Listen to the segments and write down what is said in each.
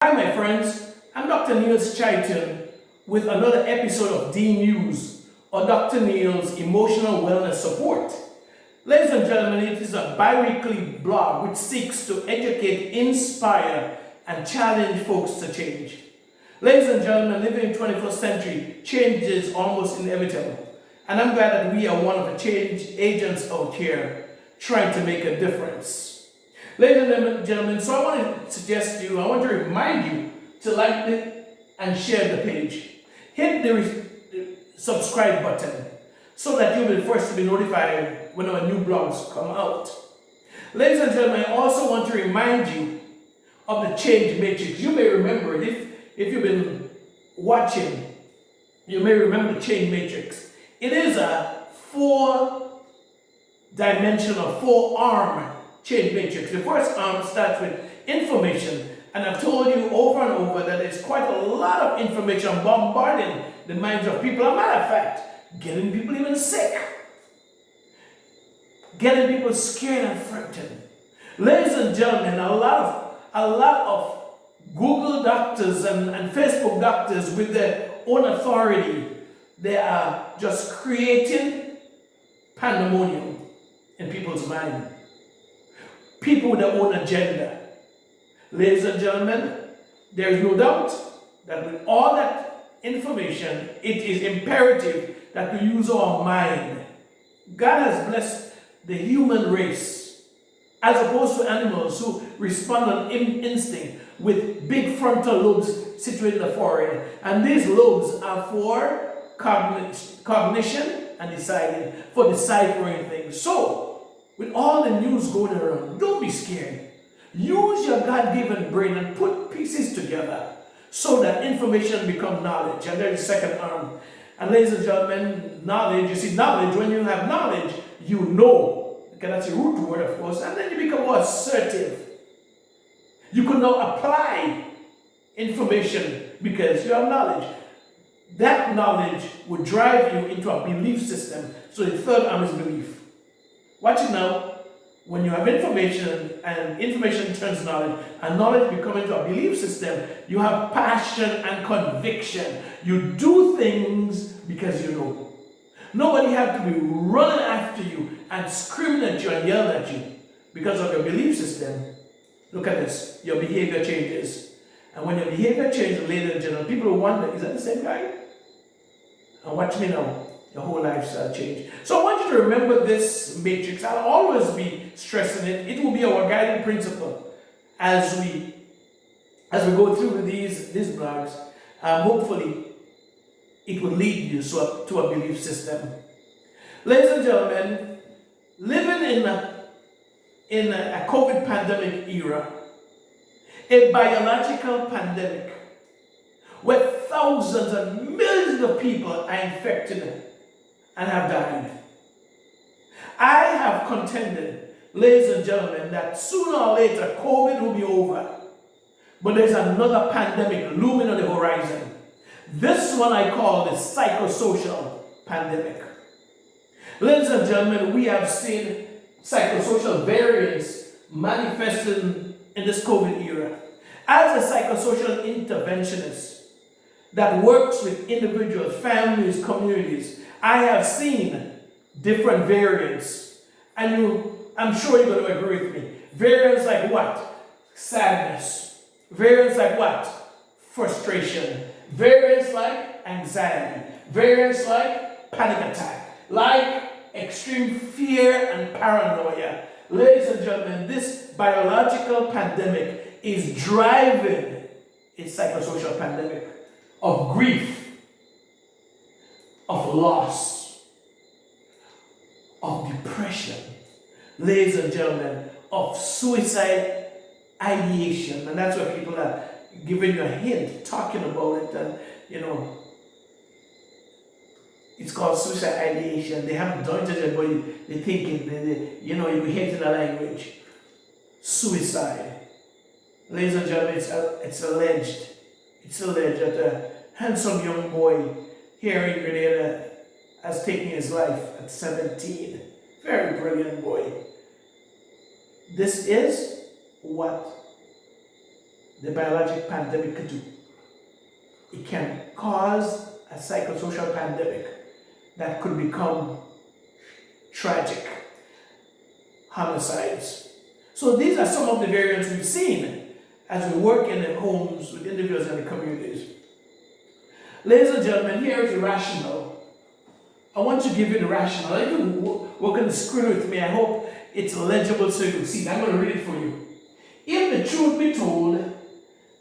Hi my friends, I'm Dr. Neil's Chitan with another episode of D-News or Dr. Neil's Emotional Wellness Support. Ladies and gentlemen, it is a bi-weekly blog which seeks to educate, inspire, and challenge folks to change. Ladies and gentlemen, living in the 21st century, change is almost inevitable. And I'm glad that we are one of the change agents out here trying to make a difference. Ladies and gentlemen, so I want to remind you to like it and share the page. Hit the subscribe button so that you'll be the first to be notified when our new blogs come out. Ladies and gentlemen, I also want to remind you of the change matrix. You may remember it if you've been watching. You may remember the change matrix. It is a four-dimensional, four-arm change matrix. The first arm starts with information, and I've told you over and over that there's quite a lot of information bombarding the minds of people. As a matter of fact, getting people even sick, getting people scared and frightened. Ladies and gentlemen, a lot of Google doctors and Facebook doctors with their own authority, they are just creating pandemonium in people's mind. People with their own agenda. Ladies and gentlemen, there is no doubt that with all that information, it is imperative that we use our mind. God has blessed the human race, as opposed to animals who respond on instinct with big frontal lobes situated in the forehead. And these lobes are for cognition and deciding, for deciphering things. So, with all the news going around, don't be scared. Use your God-given brain and put pieces together so that information becomes knowledge. And there's the second arm. And ladies and gentlemen, knowledge, you see, knowledge, when you have knowledge, you know. Okay, that's the root word, of course. And then you become more assertive. You can now apply information because you have knowledge. That knowledge will drive you into a belief system. So the third arm is belief. Watch it now. When you have information and information turns knowledge and knowledge becomes into a belief system, you have passion and conviction. You do things because you know. Nobody has to be running after you and screaming at you and yelling at you because of your belief system. Look at this. Your behavior changes. And when your behavior changes, ladies and gentlemen, people will wonder, is that the same guy? And watch me now. Your whole lifestyle change. So I want you to remember this matrix. I'll always be stressing it. It will be our guiding principle as we go through these blogs. Hopefully, it will lead you to a belief system. Ladies and gentlemen, living in a COVID pandemic era, a biological pandemic, where thousands and millions of people are infected and have died. I have contended, ladies and gentlemen, that sooner or later COVID will be over. But there's another pandemic looming on the horizon. This one I call the psychosocial pandemic. Ladies and gentlemen, we have seen psychosocial variants manifesting in this COVID era. As a psychosocial interventionist that works with individuals, families, communities, I have seen different variants, and I'm sure you're going to agree with me. Variants like what? Sadness. Variants like what? Frustration. Variants like anxiety. Variants like panic attack. Like extreme fear and paranoia. Ladies and gentlemen, this biological pandemic is driving a psychosocial pandemic of grief, of loss, of depression, ladies and gentlemen, of suicide ideation. And that's where people are giving you a hint, talking about it, and it's called suicide ideation. They haven't done it yet, but they're thinking, you hint in the language. Suicide. Ladies and gentlemen, it's alleged that a handsome young boy here in Grenada has taken his life at 17. Very brilliant boy. This is what the biologic pandemic could do. It can cause a psychosocial pandemic that could become tragic, homicides. So these are some of the variants we've seen as we work in the homes with individuals and the communities. Ladies and gentlemen, here is the rationale. I want to give you the rationale. If you work on the screen with me, I hope it's legible so you can see it. I'm going to read it for you. If the truth be told,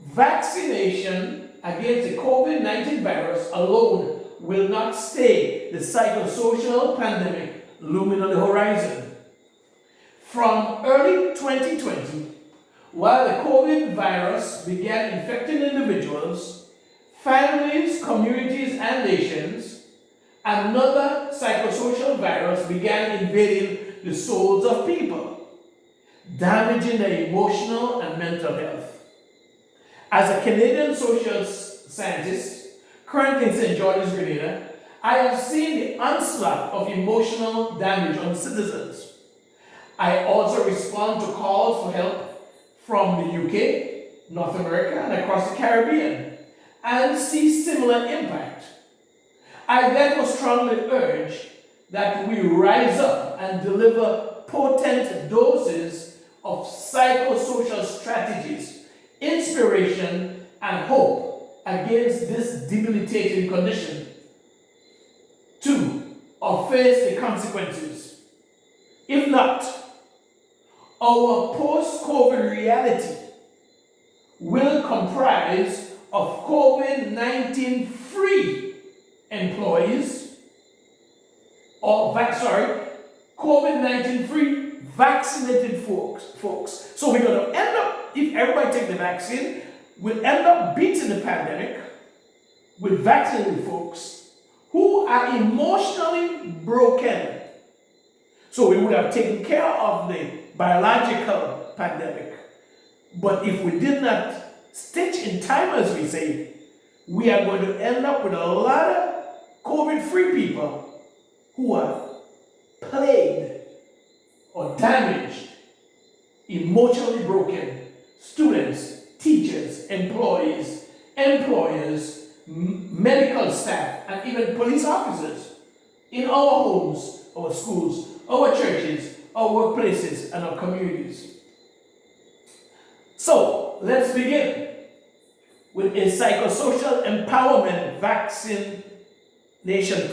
vaccination against the COVID-19 virus alone will not stay the psychosocial pandemic looming on the horizon. From early 2020, while the COVID virus began infecting individuals, families, communities, and nations, another psychosocial virus began invading the souls of people, damaging their emotional and mental health. As a Canadian social scientist, currently in St. George's, Grenada, I have seen the onslaught of emotional damage on citizens. I also respond to calls for help from the UK, North America, and across the Caribbean, and see similar impact. I therefore strongly urge that we rise up and deliver potent doses of psychosocial strategies, inspiration, and hope against this debilitating condition. 2, or face the consequences. If not, our post-COVID reality will comprise of COVID-19 free employees, COVID-19 free vaccinated folks. So we're going to end up, if everybody take the vaccine, we'll end up beating the pandemic with vaccinated folks who are emotionally broken. So we would have taken care of the biological pandemic. But if we did not stitch in time, as we say, we are going to end up with a lot of COVID-free people who are plagued or damaged, emotionally broken, students, teachers, employees, employers, medical staff, and even police officers in our homes, our schools, our churches, our workplaces, and our communities. So, let's begin with a psychosocial empowerment vaccination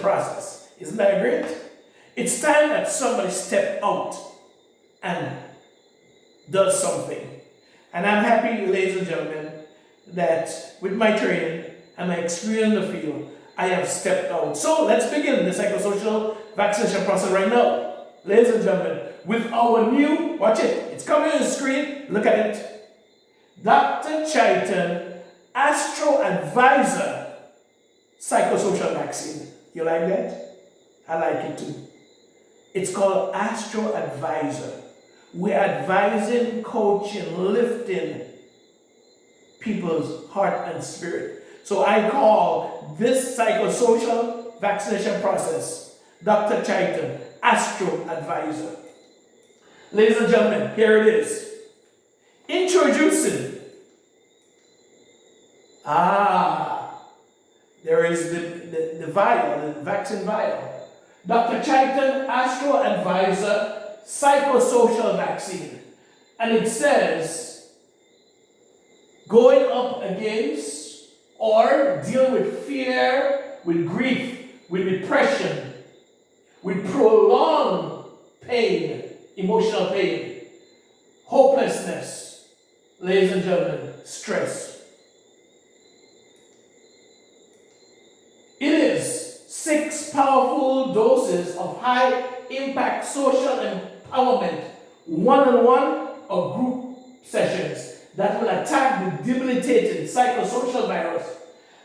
process. Isn't that great? It's time that somebody step out and does something. And I'm happy, ladies and gentlemen, that with my training and my experience in the field, I have stepped out. So let's begin the psychosocial vaccination process right now. Ladies and gentlemen, with our new, watch it, it's coming on the screen, look at it. Dr. Chitan, ASTROADVIZER psychosocial vaccine. You like that? I like it too. It's called ASTROADVIZER. We're advising, coaching, lifting people's heart and spirit. So I call this psychosocial vaccination process, Dr. Chitan, ASTROADVIZER. Ladies and gentlemen, here it is. Introducing. There is the vial, the vaccine vial. Dr. Chitan, ASTROADVIZER Psychosocial Vaccine. And it says, going up against or dealing with fear, with grief, with depression, with prolonged pain, emotional pain, hopelessness, ladies and gentlemen, stress. It is 6 powerful doses of high-impact social empowerment, one-on-one or group sessions that will attack the debilitating psychosocial virus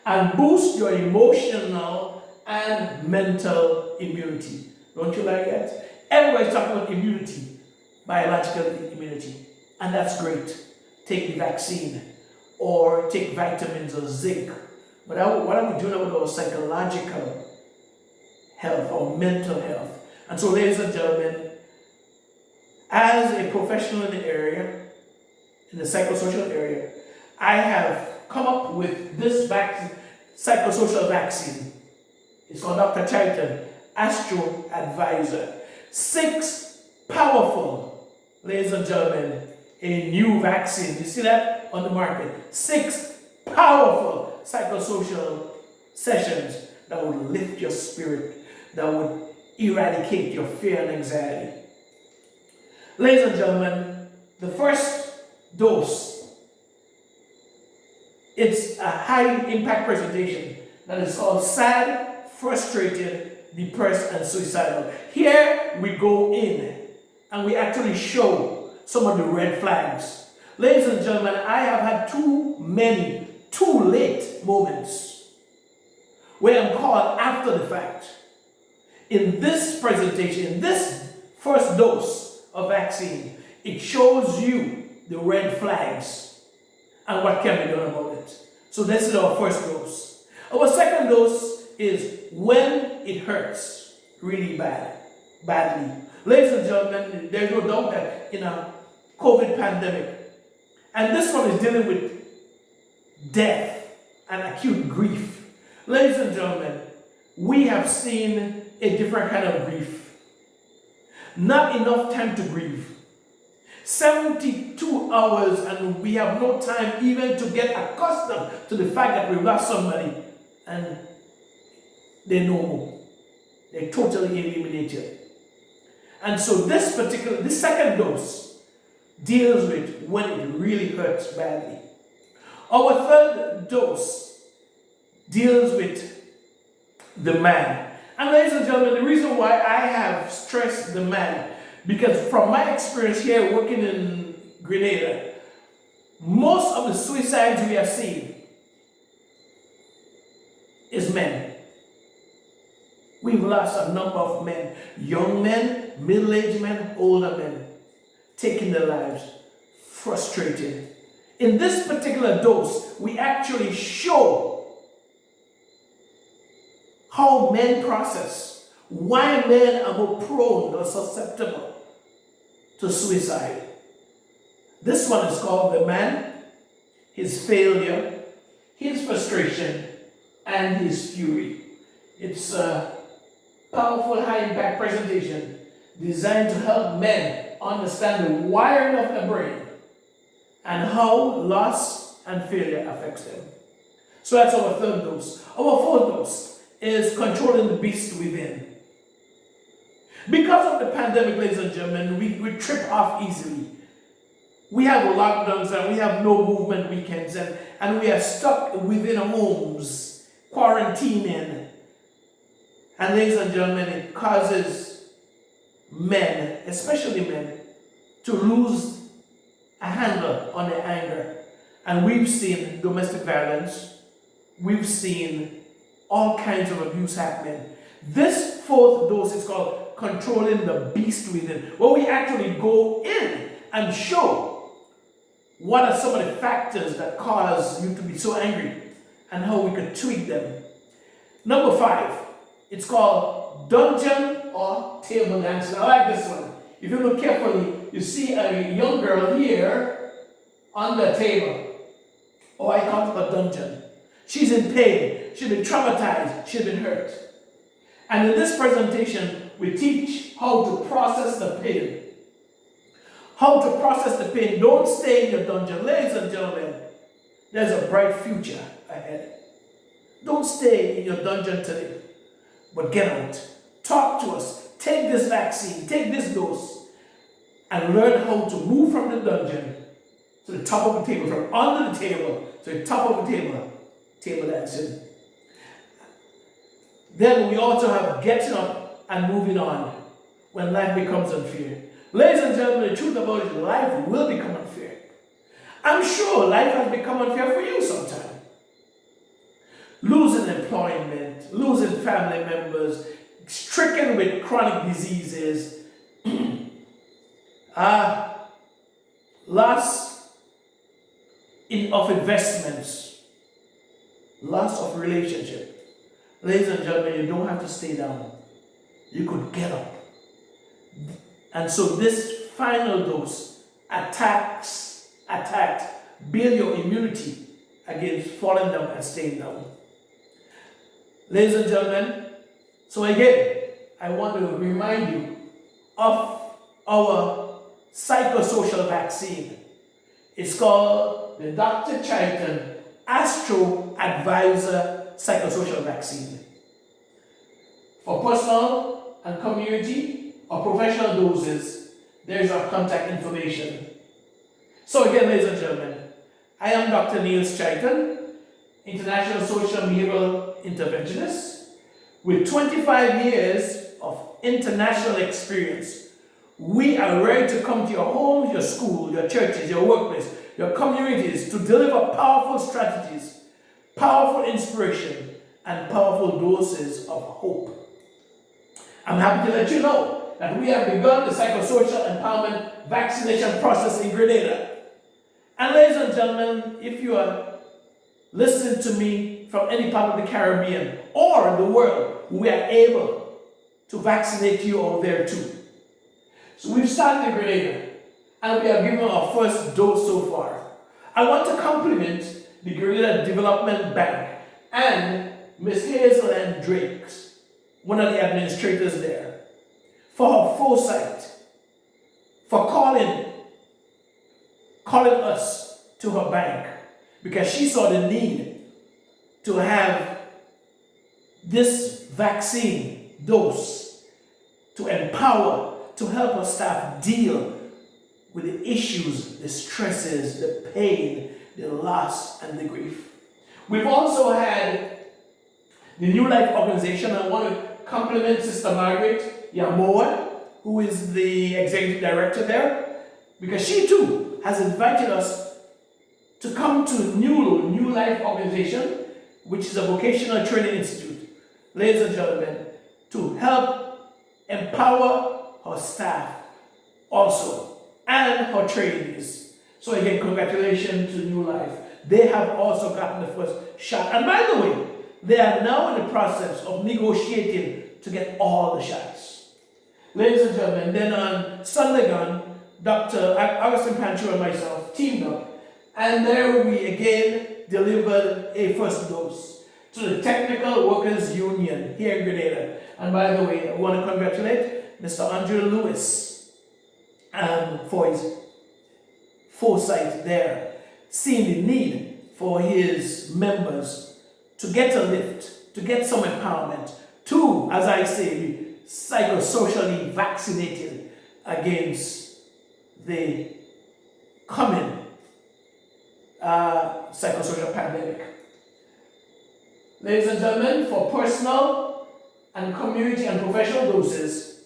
and boost your emotional and mental immunity. Don't you like that? Everybody's talking about immunity, biological immunity, and that's great. Take the vaccine or take vitamins or zinc. But what are we doing about our psychological health or mental health? And so, ladies and gentlemen, as a professional in the area, in the psychosocial area, I have come up with this vaccine, psychosocial vaccine. It's called Dr. Chitan, ASTROADVIZER. 6 powerful, ladies and gentlemen, a new vaccine. You see that on the market? 6 powerful psychosocial sessions that would lift your spirit, that would eradicate your fear and anxiety. Ladies and gentlemen, the first dose, it's a high impact presentation that is called Sad, Frustrated, Depressed, and Suicidal. Here we go in and we actually show some of the red flags. Ladies and gentlemen, I have had too late moments where I'm called after the fact. In this presentation, in this first dose of vaccine, it shows you the red flags and what can be done about it. So this is our first dose. Our second dose is when it hurts really badly. Ladies and gentlemen, there's no doubt that in a COVID pandemic, and this one is dealing with death and acute grief. Ladies and gentlemen, we have seen a different kind of grief. Not enough time to grieve. 72 hours and we have no time even to get accustomed to the fact that we've lost somebody and they're no more. They're totally eliminated. And so this second dose deals with when it really hurts badly. Our third dose deals with the man. And ladies and gentlemen, the reason why I have stressed the man, because from my experience here working in Grenada, most of the suicides we are seeing is men. We've lost a number of men, young men, middle-aged men, older men, taking their lives, frustrated. In this particular dose, we actually show how men process, why men are more prone or susceptible to suicide. This one is called the man, his failure, his frustration, and his fury. It's a powerful high-impact presentation designed to help men understand the wiring of the brain and how loss and failure affects them. So that's our third dose. Our fourth dose is controlling the beast within. Because of the pandemic, ladies and gentlemen, we trip off easily. We have lockdowns and we have no movement weekends and we are stuck within our homes, quarantining. And ladies and gentlemen, it causes men, especially men, to lose a handle on their anger. And we've seen domestic violence. We've seen all kinds of abuse happening. This fourth dose is called controlling the beast within, where we actually go in and show what are some of the factors that cause you to be so angry and how we could tweak them. Number 5, it's called dungeon or table dancing. I like this one. If you look carefully, you see a young girl here on the table. Oh, I call it a dungeon. She's in pain. She's been traumatized. She's been hurt. And in this presentation, we teach how to process the pain. How to process the pain. Don't stay in your dungeon. Ladies and gentlemen, there's a bright future ahead. Don't stay in your dungeon today, but get out. Talk to us. Take this vaccine. Take this dose. And learn how to move from the dungeon to the top of the table, from under the table to the top of the table. Table dancing. Then we also have getting up and moving on when life becomes unfair. Ladies and gentlemen, the truth about it, life will become unfair. I'm sure life has become unfair for you sometime. Losing employment, losing family members, stricken with chronic diseases, loss of investments, loss of relationship. Ladies and gentlemen, you don't have to stay down. You could get up. And so this final dose attacks build your immunity against falling down and staying down. Ladies and gentlemen, so again, I want to remind you of our psychosocial vaccine. It's called the Dr. Chitan ASTROADVIZER Psychosocial Vaccine. For personal and community or professional doses, there's our contact information. So again, ladies and gentlemen, I am Dr. Chitan, International Social Behavioral Interventionist, with 25 years of international experience. We are ready to come to your homes, your schools, your churches, your workplace, your communities to deliver powerful strategies, powerful inspiration, and powerful doses of hope. I'm happy to let you know that we have begun the psychosocial empowerment vaccination process in Grenada. And ladies and gentlemen, if you are listening to me from any part of the Caribbean or the world, we are able to vaccinate you over there too. So we've started in Grenada, and we have given our first dose so far. I want to compliment the Grenada Development Bank and Ms. Hazel Ann Drakes, one of the administrators there, for her foresight, for calling us to her bank, because she saw the need to have this vaccine dose to empower, to help our staff deal with the issues, the stresses, the pain, the loss, and the grief. We've also had the New Life organization. I want to compliment Sister Margaret Yamoa, who is the executive director there, because she too has invited us to come to New Life organization, which is a vocational training institute, ladies and gentlemen, to help empower her staff also and her trainees. So again, congratulations to New Life. They have also gotten the first shot. And by the way, they are now in the process of negotiating to get all the shots. Ladies and gentlemen, then on Sunday gone, Dr. Augustine Pancho and myself teamed up, and there we again delivered a first dose to the Technical Workers Union here in Grenada. And by the way, I want to congratulate Mr. Andrew Lewis for his foresight there, seeing the need for his members to get a lift, to get some empowerment, to, as I say, be psychosocially vaccinated against the coming psychosocial pandemic. Ladies and gentlemen, for personal and community and professional doses,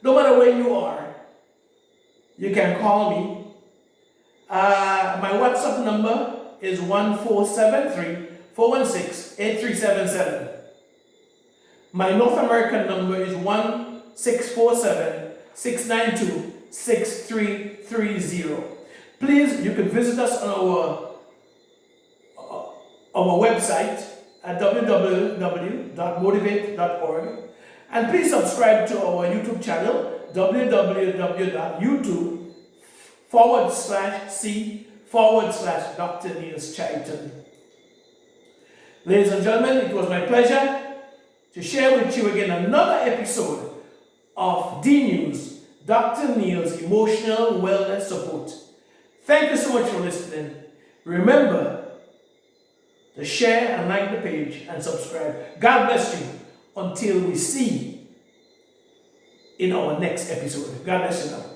no matter where you are, you can call me. My WhatsApp number is 1473-416-8377. My North American number is 1-647-692-6330. Please, you can visit us on our website at www.motivate.org, and please subscribe to our YouTube channel, www.youtube.com/C/Dr. Niels Chitan. Ladies and gentlemen, it was my pleasure to share with you again another episode of D-News, Dr. Niels Emotional Wellness Support. Thank you so much for listening. Remember to share and like the page and subscribe. God bless you until we see in our next episode. God bless you now.